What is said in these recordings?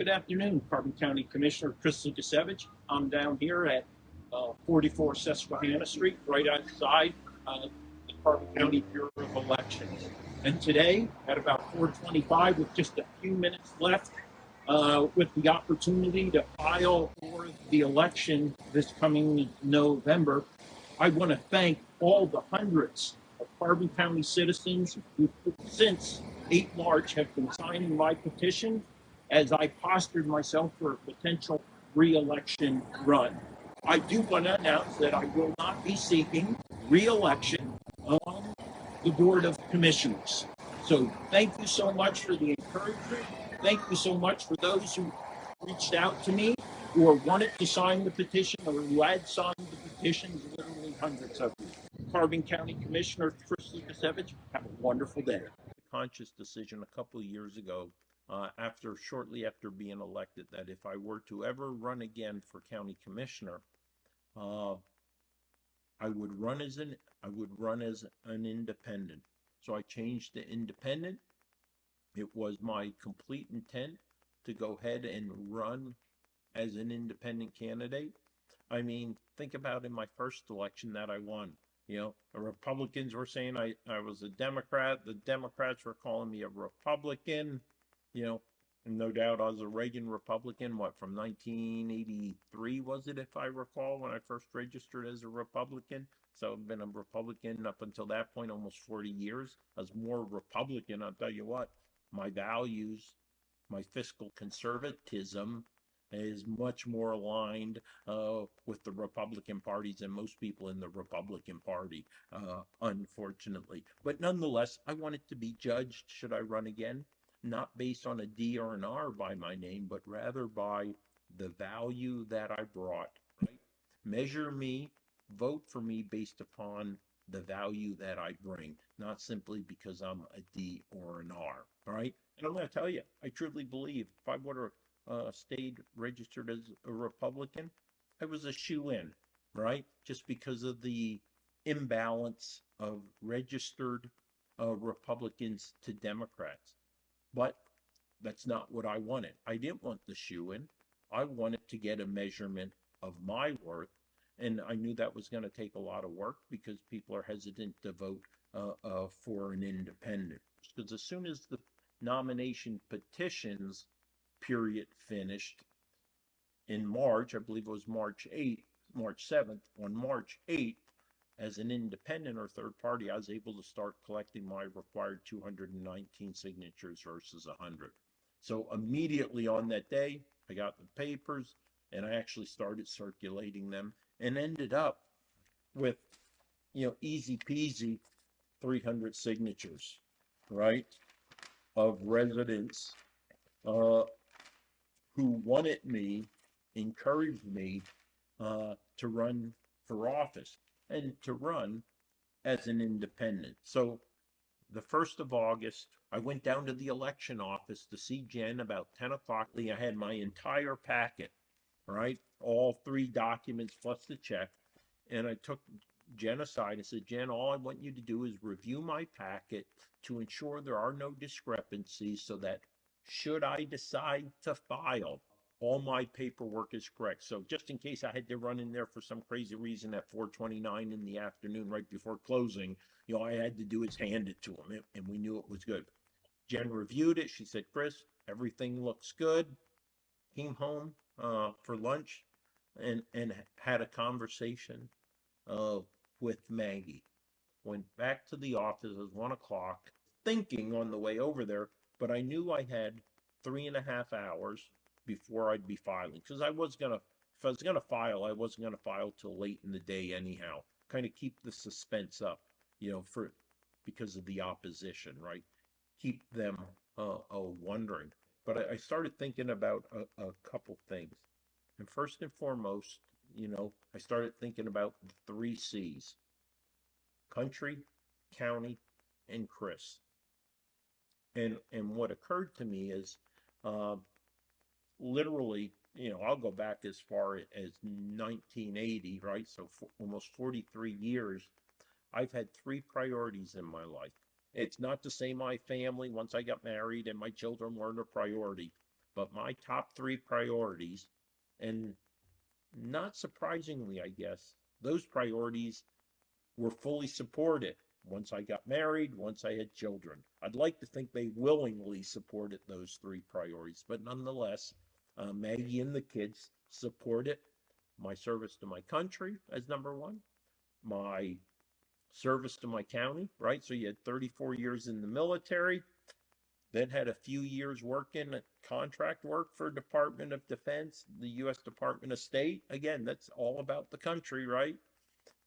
Good afternoon, Carbon County Commissioner Chris Lukasevich. I'm down here at 44 Susquehanna Street, right outside the Carbon County Bureau of Elections. And today, at about 4:25, with just a few minutes left, with the opportunity to file for the election this coming November, I want to thank all the hundreds of Carbon County citizens who, since 8 March, have been signing my petition as I postured myself for a potential re-election run. I do want to announce that I will not be seeking re-election on the Board of Commissioners. So thank you so much for the encouragement. Thank you so much for those who reached out to me or wanted to sign the petition or who had signed the petitions, literally hundreds of you. Carbon County Commissioner Chris Lukasevich, have a wonderful day. Conscious decision a couple of years ago, shortly after being elected, that if I were to ever run again for county commissioner, I would run as an independent. So I changed to independent. It was my complete intent to go ahead and run as an independent candidate. I mean, think about in my first election that I won. You know, the Republicans were saying I was a Democrat. The Democrats were calling me a Republican. You know, and no doubt I was a Reagan Republican, from 1983 was it, if I recall, when I first registered as a Republican. So I've been a Republican up until that point, almost 40 years. I was more Republican, I'll tell you what. My values, my fiscal conservatism is much more aligned with the Republican parties than most people in the Republican Party, unfortunately. But nonetheless, I wanted to be judged, should I run again, not based on a D or an R by my name, but rather by the value that I brought, right? Measure me, vote for me based upon the value that I bring, not simply because I'm a D or an R, all right? And I'm going to tell you, I truly believe if I would have stayed registered as a Republican, I was a shoo-in, right? Just because of the imbalance of registered Republicans to Democrats. But that's not what I wanted. I didn't want the shoe-in. I wanted to get a measurement of my worth, and I knew that was going to take a lot of work because people are hesitant to vote for an independent. Because as soon as the nomination petitions period finished in March, I believe it was March 7th, on March 8th, as an independent or third party, I was able to start collecting my required 219 signatures versus 100. So immediately on that day, I got the papers and I actually started circulating them and ended up with, easy peasy 300 signatures, right, of residents who wanted me, encouraged me to run for office and to run as an independent. So the 1st of August, I went down to the election office to see Jen about 10 o'clock. I had my entire packet, right? All 3 documents plus the check. And I took Jen aside and said, Jen, all I want you to do is review my packet to ensure there are no discrepancies so that should I decide to file, all my paperwork is correct. So just in case I had to run in there for some crazy reason at 4:29 in the afternoon, right before closing, all I had to do is hand it to him, and we knew it was good. Jen reviewed it. She said, Chris, everything looks good. Came home for lunch and had a conversation with Maggie. Went back to the office at 1 o'clock, thinking on the way over there, but I knew I had 3.5 hours before I'd be filing, because if I was gonna file, I wasn't gonna file till late in the day anyhow. Kind of keep the suspense up, because of the opposition, right? Keep them wondering. But I started thinking about a couple things, and first and foremost, I started thinking about the 3 C's: country, county, and Chris. And what occurred to me is, literally, I'll go back as far as 1980, right? So for almost 43 years, I've had 3 priorities in my life. It's not to say my family, once I got married and my children weren't a priority, but my top three priorities, and not surprisingly, I guess, those priorities were fully supported once I got married, once I had children. I'd like to think they willingly supported those three priorities, but nonetheless, Maggie and the kids supported my service to my country as number one, my service to my county, right? So you had 34 years in the military, then had a few years working at contract work for Department of Defense, the U.S. Department of State. Again, that's all about the country, right?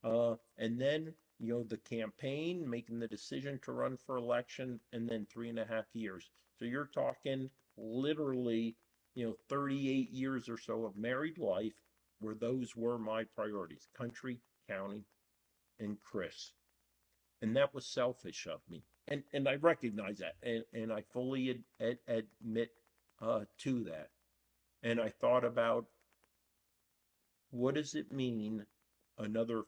And then, the campaign, making the decision to run for election, and then 3.5 years. So you're talking literally, 38 years or so of married life where those were my priorities: country, county, and Chris. And that was selfish of me. And I recognize that. And I fully admit to that. And I thought about, what does it mean another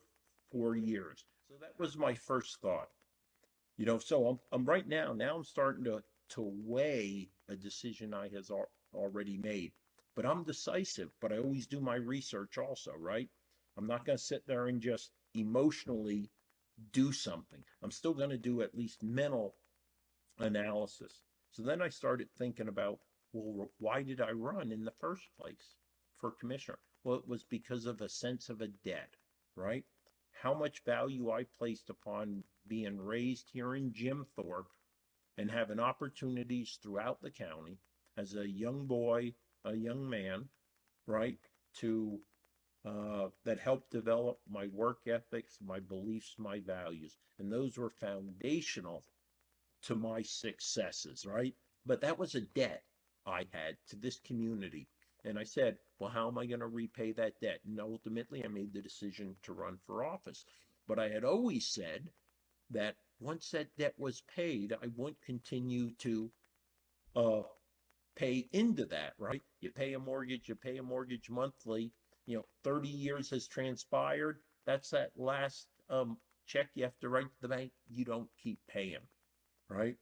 4 years? So that was my first thought. So I'm right now I'm starting to weigh a decision I has already made. But I'm decisive, but I always do my research also, right? I'm not going to sit there and just emotionally do something. I'm still going to do at least mental analysis. So then I started thinking about, well, why did I run in the first place for commissioner? Well, it was because of a sense of a debt, right? How much value I placed upon being raised here in Jim Thorpe and having opportunities throughout the county as a young boy, a young man, right, to that helped develop my work ethics, my beliefs, my values. And those were foundational to my successes, right? But that was a debt I had to this community. And I said, well, how am I going to repay that debt? And ultimately, I made the decision to run for office. But I had always said that once that debt was paid, I wouldn't continue to pay into that, right? You pay a mortgage monthly. 30 years has transpired. That's that last check you have to write to the bank. You don't keep paying, right?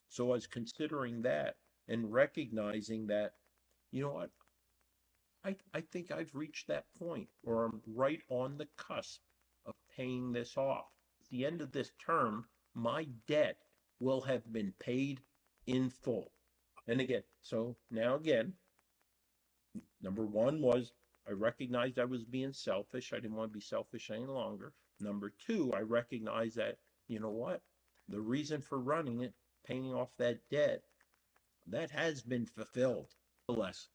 So I was considering that and recognizing that, you know what? I think I've reached that point, or I'm right on the cusp of paying this off. At the end of this term, my debt will have been paid in full. And again, number one was I recognized I was being selfish. I didn't want to be selfish any longer. Number two, I recognized that, you know what? The reason for running it, paying off that debt, that has been fulfilled. Less.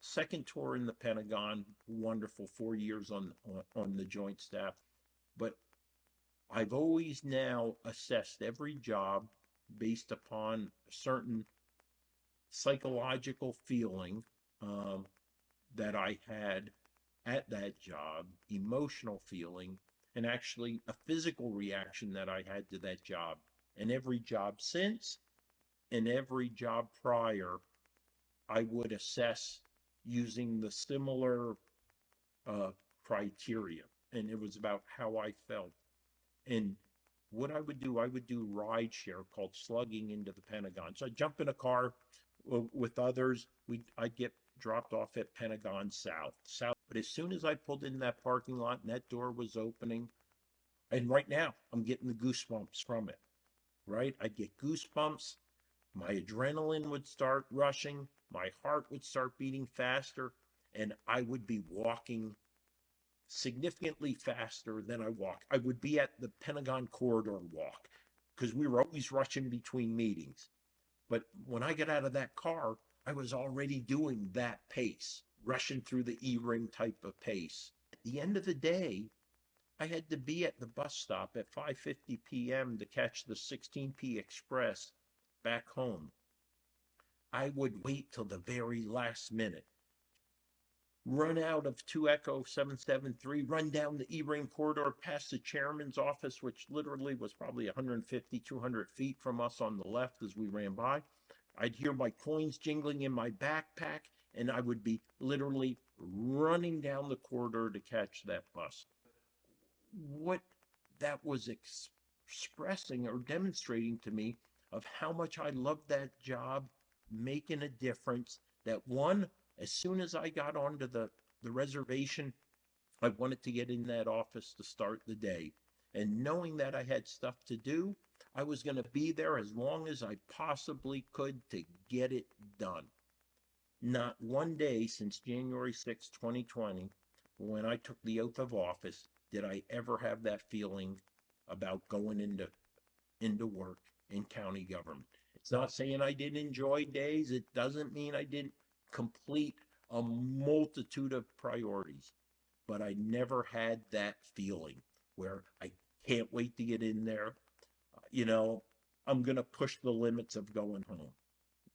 Second tour in the Pentagon, wonderful, 4 years on the Joint Staff. But I've always now assessed every job based upon a certain psychological feeling that I had at that job, emotional feeling, and actually a physical reaction that I had to that job. And every job since and every job prior, I would assess using the similar criteria. And it was about how I felt. And what I would do ride share called slugging into the Pentagon. So I'd jump in a car with others. I'd get dropped off at Pentagon South. But as soon as I pulled in that parking lot and that door was opening, and right now I'm getting the goosebumps from it, right? I'd get goosebumps. My adrenaline would start rushing. My heart would start beating faster, and I would be walking significantly faster than I walk. I would be at the Pentagon corridor walk because we were always rushing between meetings. But when I got out of that car, I was already doing that pace, rushing through the E-ring type of pace. At the end of the day, I had to be at the bus stop at 5:50 p.m. to catch the 16P Express back home. I would wait till the very last minute, run out of 2 Echo 773, run down the E-ring corridor past the chairman's office, which literally was probably 150, 200 feet from us on the left as we ran by. I'd hear my coins jingling in my backpack, and I would be literally running down the corridor to catch that bus. What that was expressing or demonstrating to me of how much I loved that job making a difference. That one, as soon as I got onto the reservation, I wanted to get in that office to start the day. And knowing that I had stuff to do, I was going to be there as long as I possibly could to get it done. Not one day since January 6, 2020, when I took the oath of office, did I ever have that feeling about going into work in county government. It's not saying I didn't enjoy days. It doesn't mean I didn't complete a multitude of priorities, but I never had that feeling where I can't wait to get in there. You know, I'm going to push the limits of going home.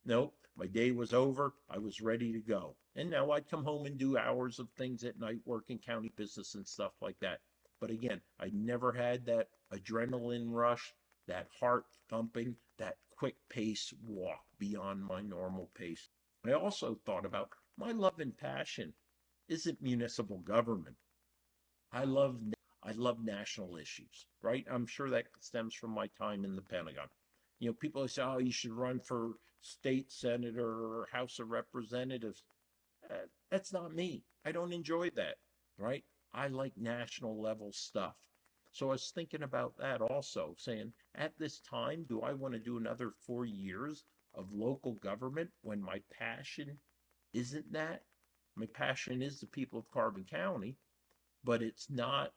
Nope, my day was over. I was ready to go. And now I'd come home and do hours of things at night, work in county business and stuff like that. But again, I never had that adrenaline rush, that heart thumping, that quick pace walk beyond my normal pace. I also thought about my love and passion isn't municipal government. I love I love national issues, right? I'm sure that stems from my time in the Pentagon. You know, people say, "Oh, you should run for state senator or House of Representatives." That's not me. I don't enjoy that, right? I like national level stuff. So I was thinking about that also, saying, at this time, do I want to do another 4 years of local government when my passion isn't that? My passion is the people of Carbon County, but it's not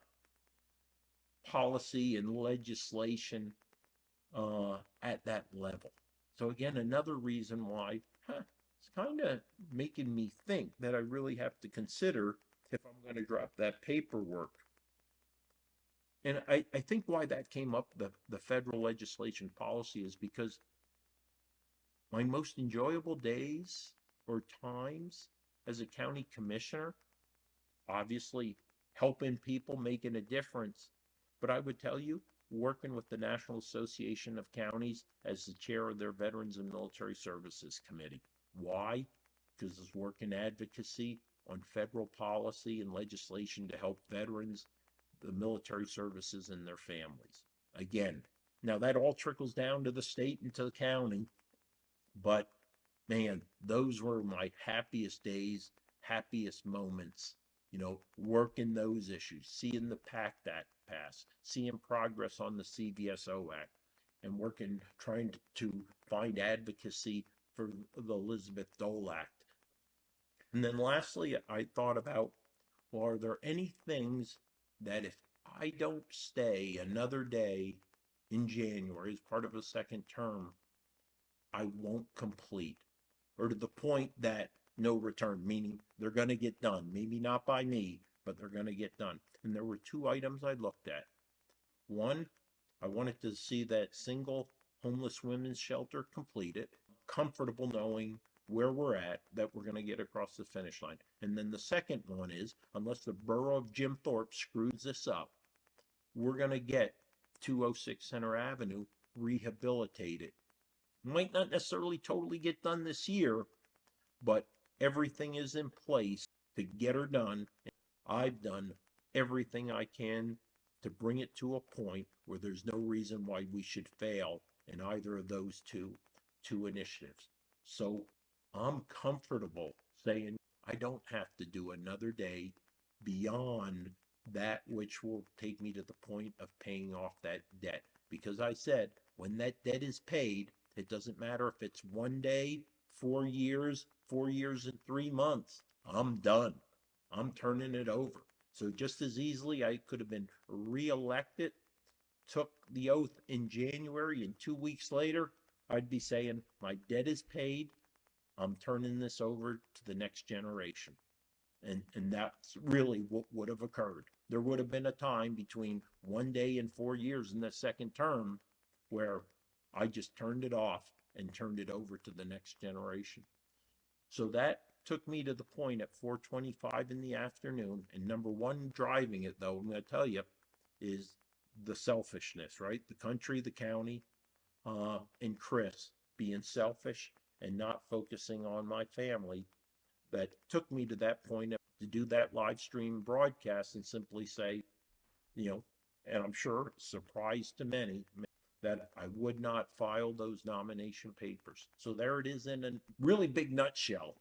policy and legislation at that level. So again, another reason why, it's kind of making me think that I really have to consider if I'm going to drop that paperwork. And I think why that came up, the federal legislation policy, is because my most enjoyable days or times as a county commissioner, obviously helping people, making a difference. But I would tell you, working with the National Association of Counties as the chair of their Veterans and Military Services Committee. Why? Because it's working advocacy on federal policy and legislation to help veterans, the military services, and their families. Again, now that all trickles down to the state and to the county, but man, those were my happiest days, happiest moments, working those issues, seeing the PACT Act pass, seeing progress on the CVSO Act, and working, trying to find advocacy for the Elizabeth Dole Act. And then lastly, I thought about, well, are there any things that if I don't stay another day in January as part of a second term, I won't complete, or to the point that no return, meaning they're going to get done. Maybe not by me, but they're going to get done. And there were two items I looked at. One, I wanted to see that single homeless women's shelter completed, comfortable knowing where we're at, that we're going to get across the finish line. And then the second one is, unless the borough of Jim Thorpe screws this up, we're going to get 206 Center Avenue rehabilitated. Might not necessarily totally get done this year, but everything is in place to get her done. I've done everything I can to bring it to a point where there's no reason why we should fail in either of those two initiatives. So I'm comfortable saying I don't have to do another day beyond that which will take me to the point of paying off that debt. Because I said, when that debt is paid, it doesn't matter if it's one day, 4 years, 4 years and 3 months. I'm done. I'm turning it over. So just as easily, I could have been reelected, took the oath in January, and 2 weeks later, I'd be saying, my debt is paid. I'm turning this over to the next generation. And that's really what would have occurred. There would have been a time between 1 day and 4 years in the second term where I just turned it off and turned it over to the next generation. So that took me to the point at 4:25 in the afternoon. And number one driving it, though, I'm going to tell you, is the selfishness, right? The country, the county, and Chris being selfish and not focusing on my family, that took me to that point to do that live stream broadcast and simply say, and I'm sure surprise to many, that I would not file those nomination papers. So there it is in a really big nutshell.